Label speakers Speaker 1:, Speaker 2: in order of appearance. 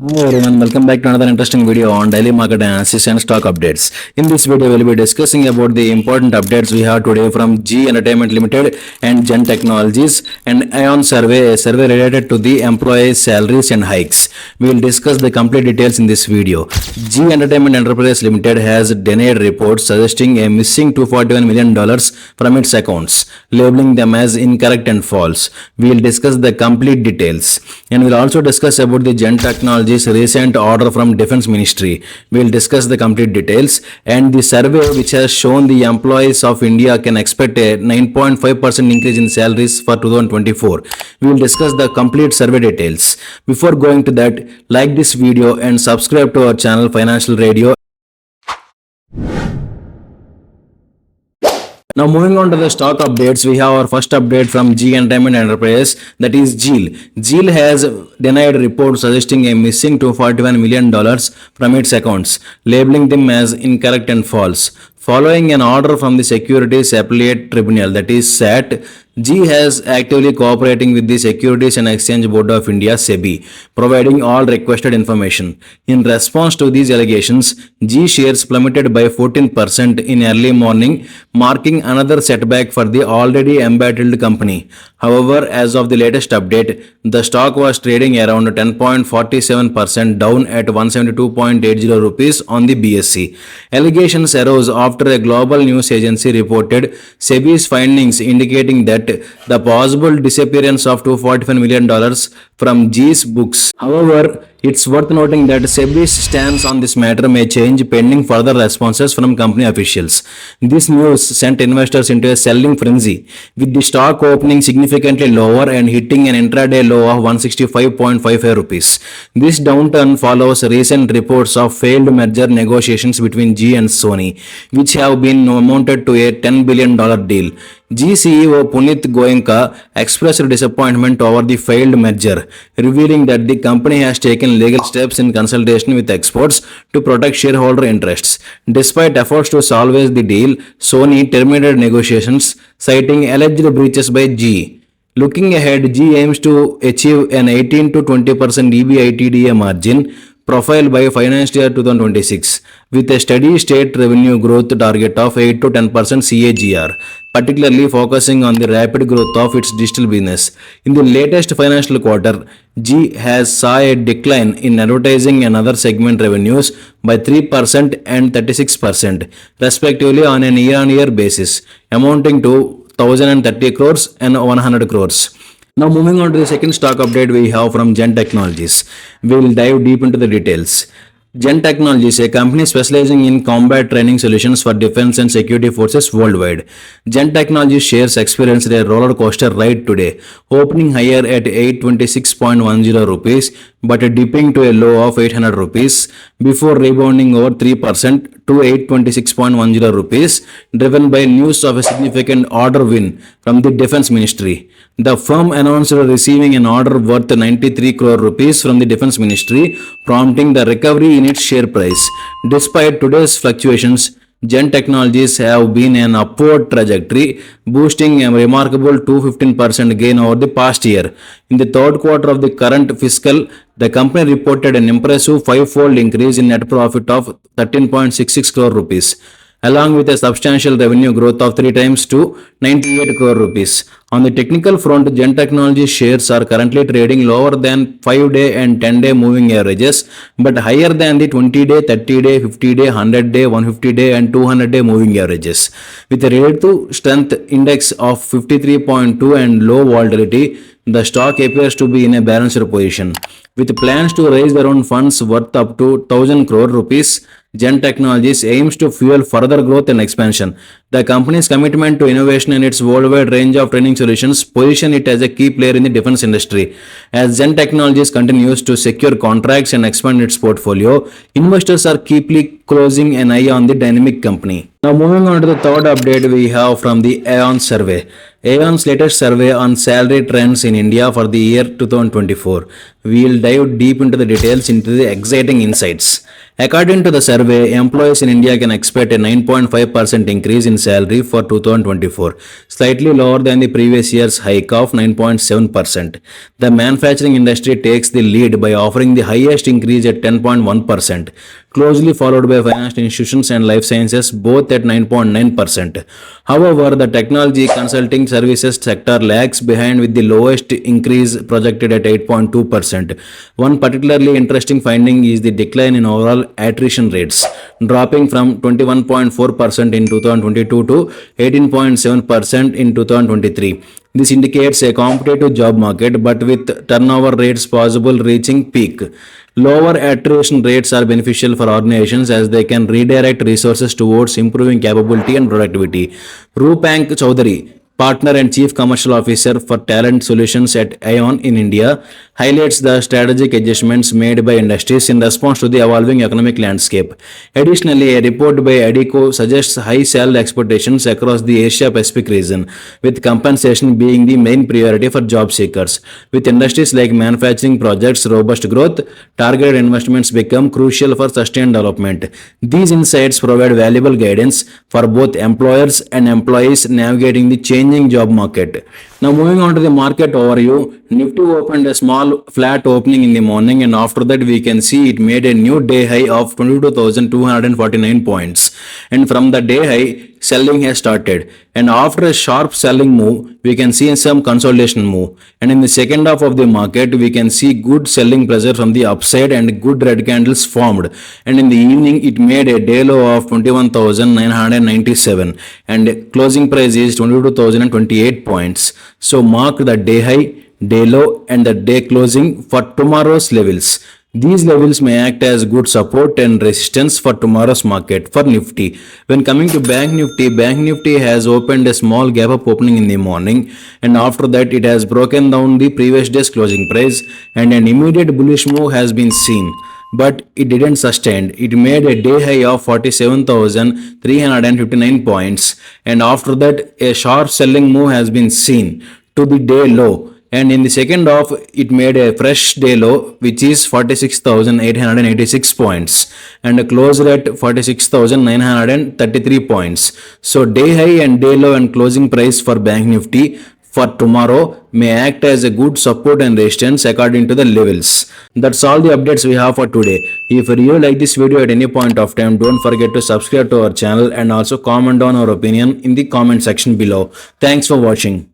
Speaker 1: Hello everyone, welcome back to another interesting video on daily market analysis and stock updates. In this video, we'll be discussing about the important updates we have today from Zee Entertainment Limited and Zen Technologies and Ion survey, a survey related to the employees' salaries and hikes. We will discuss the complete details in this video. Zee Entertainment Enterprises Ltd has denied reports suggesting a missing $241 million from its accounts, labeling them as incorrect and false. We will discuss the complete details and we'll also discuss about the Zen Technologies recent order from Defense Ministry. We will discuss the complete details and the survey which has shown the employees of India can expect a 9.5% increase in salaries for 2024. We will discuss the complete survey details. Before going to that, like this video and subscribe to our channel Financial Radio. Now moving on to the stock updates, we have our first update from Zee Entertainment Enterprises, that is ZEE. ZEE has denied reports suggesting a missing $241 million from its accounts, labeling them as incorrect and false. Following an order from the Securities Appellate Tribunal, that is SAT, Zee has actively cooperating with the Securities and Exchange Board of India (SEBI), providing all requested information. In response to these allegations, Zee shares plummeted by 14% in early morning, marking another setback for the already embattled company. However, as of the latest update, the stock was trading around 10.47% down at 172.80 rupees on the BSE. Allegations arose after a global news agency reported SEBI's findings indicating that the possible disappearance of $245 million from Zee's books. However, it's worth noting that SEBI's stance on this matter may change pending further responses from company officials. This news sent investors into a selling frenzy, with the stock opening significantly lower and hitting an intraday low of 165.55 rupees. This downturn follows recent reports of failed merger negotiations between Zee and Sony, which have been amounted to a $10 billion deal. Zee CEO Punit Goenka expressed disappointment over the failed merger, revealing that the company has taken legal steps in consultation with experts to protect shareholder interests. Despite efforts to salvage the deal, Sony terminated negotiations, citing alleged breaches by Zee. Looking ahead, Zee aims to achieve an 18 to 20% EBITDA margin profile by financial year 2026, with a steady state revenue growth target of 8 to 10% CAGR, particularly focusing on the rapid growth of its digital business. In the latest financial quarter, Zee has saw a decline in advertising and other segment revenues by 3% and 36%, respectively on an year-on-year basis, amounting to 1,030 crores and 100 crores. Now moving on to the second stock update we have from Zen Technologies. We will dive deep into the details. Zen Technologies, a company specializing in combat training solutions for defense and security forces worldwide. Zen Technologies shares experienced a roller coaster ride today, opening higher at 826.10 rupees but dipping to a low of 800 rupees before rebounding over 3% to 826.10 rupees, driven by news of a significant order win from the Defense Ministry. The firm announced receiving an order worth 93 crore rupees from the Defense Ministry, prompting the recovery in its share price. Despite today's fluctuations, Zen Technologies have been an upward trajectory, boosting a remarkable 215% gain over the past year. In the third quarter of the current fiscal, the company reported an impressive five-fold increase in net profit of 13.66 crore rupees, along with a substantial revenue growth of 3 times to 98 crore rupees. On the technical front, Zen Technology shares are currently trading lower than 5-day and 10-day moving averages, but higher than the 20-day, 30-day, 50-day, 100-day, 150-day and 200-day moving averages. With a relative strength index of 53.2 and low volatility, the stock appears to be in a balanced position. With plans to raise their own funds worth up to 1,000 crore rupees, Zen Technologies aims to fuel further growth and expansion. The company's commitment to innovation and its worldwide range of training solutions position it as a key player in the defense industry. As Zen Technologies continues to secure contracts and expand its portfolio, investors are keenly closing an eye on the dynamic company. Now moving on to the third update we have from the Aon survey. Aon's latest survey on salary trends in India for the year 2024. We will dive deep into the details into the exciting insights. According to the survey, employees in India can expect a 9.5% increase in salary for 2024, slightly lower than the previous year's hike of 9.7%. The manufacturing industry takes the lead by offering the highest increase at 10.1%, closely followed by financial institutions and life sciences, both at 9.9%. However, the technology consulting services sector lags behind with the lowest increase projected at 8.2%. One particularly interesting finding is the decline in overall attrition rates, dropping from 21.4% in 2022 to 18.7% in 2023. This indicates a competitive job market, but with turnover rates possible reaching peak. Lower attrition rates are beneficial for organizations as they can redirect resources towards improving capability and productivity. Rupank Chowdhury, partner and chief commercial officer for talent solutions at Aon in India, highlights the strategic adjustments made by industries in response to the evolving economic landscape. Additionally, a report by ADICO suggests high salary expectations across the Asia Pacific region, with compensation being the main priority for job seekers. With industries like manufacturing projects robust growth, targeted investments become crucial for sustained development. These insights provide valuable guidance for both employers and employees navigating the changing job market. Now moving on to the market overview, Nifty opened a small flat opening in the morning, and after that we can see it made a new day high of 22,249 points, and from the day high selling has started, and after a sharp selling move we can see some consolidation move, and in the second half of the market we can see good selling pressure from the upside and good red candles formed, and in the evening it made a day low of 21,997 and closing price is 22,028 points. So mark the day high, day low and the day closing for tomorrow's levels. These levels may act as good support and resistance for tomorrow's market for Nifty. When coming to Bank Nifty has opened a small gap up opening in the morning, and after that it has broken down the previous day's closing price and an immediate bullish move has been seen, but it didn't sustain. It made a day high of 47,359 points, and after that a sharp selling move has been seen to the day low, and in the second half it made a fresh day low which is 46,886 points and closed at 46,933 points. So day high and day low and closing price for Bank Nifty for tomorrow may act as a good support and resistance according to the levels. That's all the updates we have for today. If you really like this video at any point of time, don't forget to subscribe to our channel and also comment on our opinion in the comment section below. Thanks for watching.